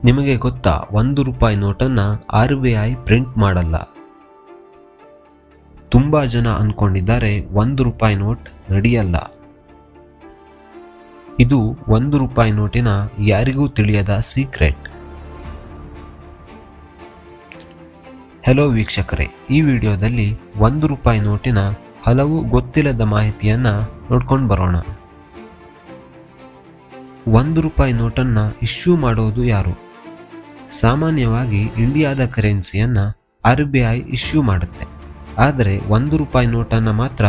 ನಿಮಗೆ ಗೊತ್ತಾ, ₹1 ನೋಟನ್ನು RBI print ಮಾಡಲ್ಲ. ತುಂಬಾ ಜನ ಅನ್ಕೊಂಡಿದ್ದಾರೆ ₹1 ನೋಟ್ ನಡೆಯಲ್ಲ. ಇದು ₹1 ನೋಟಿನ ಯಾರಿಗೂ ತಿಳಿಯದ ಸೀಕ್ರೆಟ್. ಹೆಲೋ ವೀಕ್ಷಕರೇ, ಈ ವಿಡಿಯೋದಲ್ಲಿ ₹1 ನೋಟಿನ ಹಲವು ಗೊತ್ತಿಲ್ಲದ ಮಾಹಿತಿಯನ್ನ ನೋಡ್ಕೊಂಡು ಬರೋಣ. ₹1 ನೋಟನ್ನು ಇಶ್ಯೂ ಮಾಡೋದು ಯಾರು? ಸಾಮಾನ್ಯವಾಗಿ ಇಂಡಿಯಾದ ಕರೆನ್ಸಿಯನ್ನ RBI ಇಶ್ಯೂ ಮಾಡುತ್ತೆ. ಆದರೆ ₹1 ನೋಟನ್ನು ಮಾತ್ರ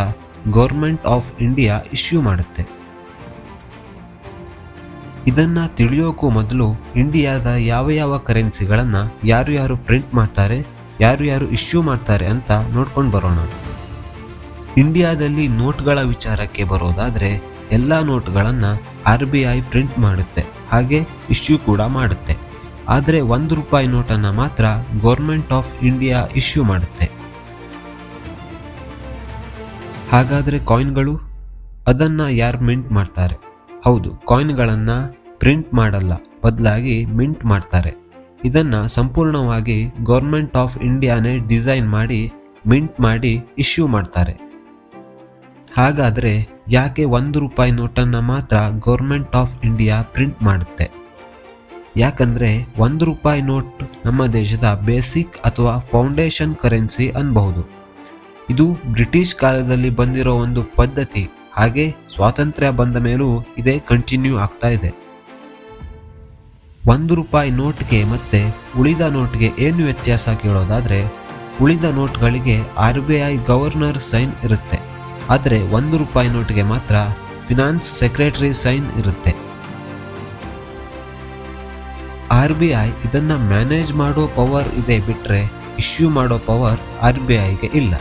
ಗೌರ್ಮೆಂಟ್ ಆಫ್ ಇಂಡಿಯಾ ಇಶ್ಯೂ ಮಾಡುತ್ತೆ. ಇದನ್ನ ತಿಳಿಯೋಕ್ಕೂ ಮೊದಲು ಇಂಡಿಯಾದ ಯಾವ ಕರೆನ್ಸಿಗಳನ್ನ ಯಾರು ಪ್ರಿಂಟ್ ಮಾಡ್ತಾರೆ, ಯಾರು ಇಶ್ಯೂ ಮಾಡ್ತಾರೆ ಅಂತ ನೋಡ್ಕೊಂಡು ಬರೋಣ. ಇಂಡಿಯಾದಲ್ಲಿ ನೋಟ್ಗಳ ವಿಚಾರಕ್ಕೆ ಬರೋದಾದ್ರೆ ಎಲ್ಲ ನೋಟ್ಗಳನ್ನ RBI ಪ್ರಿಂಟ್ ಮಾಡುತ್ತೆ, ಹಾಗೆ ಇಶ್ಯೂ ಕೂಡ ಮಾಡುತ್ತೆ. ಆದರೆ ₹1 ನೋಟನ್ನು ಮಾತ್ರ ಗೌರ್ಮೆಂಟ್ ಆಫ್ ಇಂಡಿಯಾ ಇಶ್ಯೂ ಮಾಡುತ್ತೆ. ಹಾಗಾದ್ರೆ ಕಾಯಿನ್ಗಳು, ಅದನ್ನ ಯಾರು ಮಿಂಟ್ ಮಾಡ್ತಾರೆ? ಹೌದು, ಕಾಯಿನ್ಗಳನ್ನ ಪ್ರಿಂಟ್ ಮಾಡಲ್ಲ, ಬದಲಾಗಿ ಮಿಂಟ್ ಮಾಡ್ತಾರೆ. ಇದನ್ನ ಸಂಪೂರ್ಣವಾಗಿ ಗೌರ್ಮೆಂಟ್ ಆಫ್ ಇಂಡಿಯಾನೇ ಡಿಸೈನ್ ಮಾಡಿ ಮಿಂಟ್ ಮಾಡಿ ಇಶ್ಯೂ ಮಾಡ್ತಾರೆ. ಹಾಗಾದ್ರೆ ಯಾಕೆ ₹1 ನೋಟನ್ನು ಮಾತ್ರ ಗೌರ್ಮೆಂಟ್ ಆಫ್ ಇಂಡಿಯಾ ಪ್ರಿಂಟ್ ಮಾಡುತ್ತೆ? ಯಾಕಂದ್ರೆ ₹1 ನೋಟ್ ನಮ್ಮ ದೇಶದ ಬೇಸಿಕ್ ಅಥವಾ ಫೌಂಡೇಶನ್ ಕರೆನ್ಸಿ ಅನ್ಬಹುದು. ಇದು ಬ್ರಿಟಿಷ್ ಕಾಲದಲ್ಲಿ ಬಂದಿರೋ ಒಂದು ಪದ್ಧತಿ, ಹಾಗೆ ಸ್ವಾತಂತ್ರ್ಯ ಬಂದ ಮೇಲೂ ಇದೇ ಕಂಟಿನ್ಯೂ ಆಗ್ತಾ ಇದೆ. ₹1 ನೋಟ್ಗೆ ಮತ್ತೆ ಉಳಿದ ನೋಟ್ಗೆ ಏನು ವ್ಯತ್ಯಾಸ ಕೇಳೋದಾದ್ರೆ, ಉಳಿದ ನೋಟ್ಗಳಿಗೆ RBI ಗವರ್ನರ್ ಸೈನ್ ಇರುತ್ತೆ. ಆದರೆ ₹1 ನೋಟ್ಗೆ ಮಾತ್ರ ಫಿನಾನ್ಸ್ ಸೆಕ್ರೆಟರಿ ಸೈನ್ ಇರುತ್ತೆ. RBI ಇದನ್ನ ಮ್ಯಾನೇಜ್ ಮಾಡೋ ಪವರ್ ಇದೆ ಬಿಟ್ರೆ ಇಶ್ಯೂ ಮಾಡೋ ಪವರ್ RBIಗೆ ಇಲ್ಲ.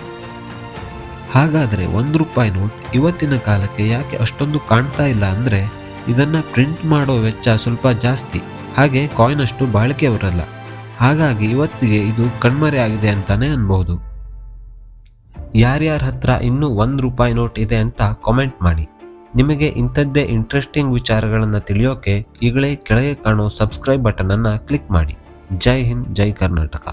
ಹಾಗಾದ್ರೆ ₹1 ನೋಟ್ ಇವತ್ತಿನ ಕಾಲಕ್ಕೆ ಯಾಕೆ ಅಷ್ಟೊಂದು ಕಾಣ್ತಾ ಇಲ್ಲ ಅಂದ್ರೆ, ಇದನ್ನ ಪ್ರಿಂಟ್ ಮಾಡೋ ವೆಚ್ಚ ಸ್ವಲ್ಪ ಜಾಸ್ತಿ, ಹಾಗೆ ಕಾಯಿನ್ ಅಷ್ಟು ಬಾಳಿಕೆ ಬರಲ್ಲ. ಹಾಗಾಗಿ ಇವತ್ತಿಗೆ ಇದು ಕಣ್ಮರೆ ಆಗಿದೆ ಅಂತಾನೆ ಅನ್ಬಹುದು. ಯಾರ್ಯಾರ ಹತ್ರ ಇನ್ನೂ ₹1 ನೋಟ್ ಇದೆ ಅಂತ ಕಾಮೆಂಟ್ ಮಾಡಿ. ನಿಮಗೆ ಇಂಥದ್ದೇ ಇಂಟ್ರೆಸ್ಟಿಂಗ್ ವಿಚಾರಗಳನ್ನು ತಿಳಿಯೋಕೆ ಈಗಲೇ ಕೆಳಗೆ ಕಾಣೋ ಸಬ್ಸ್ಕ್ರೈಬ್ ಬಟನ್ ಅನ್ನು ಕ್ಲಿಕ್ ಮಾಡಿ. ಜೈ ಹಿಂದ್, ಜೈ ಕರ್ನಾಟಕ.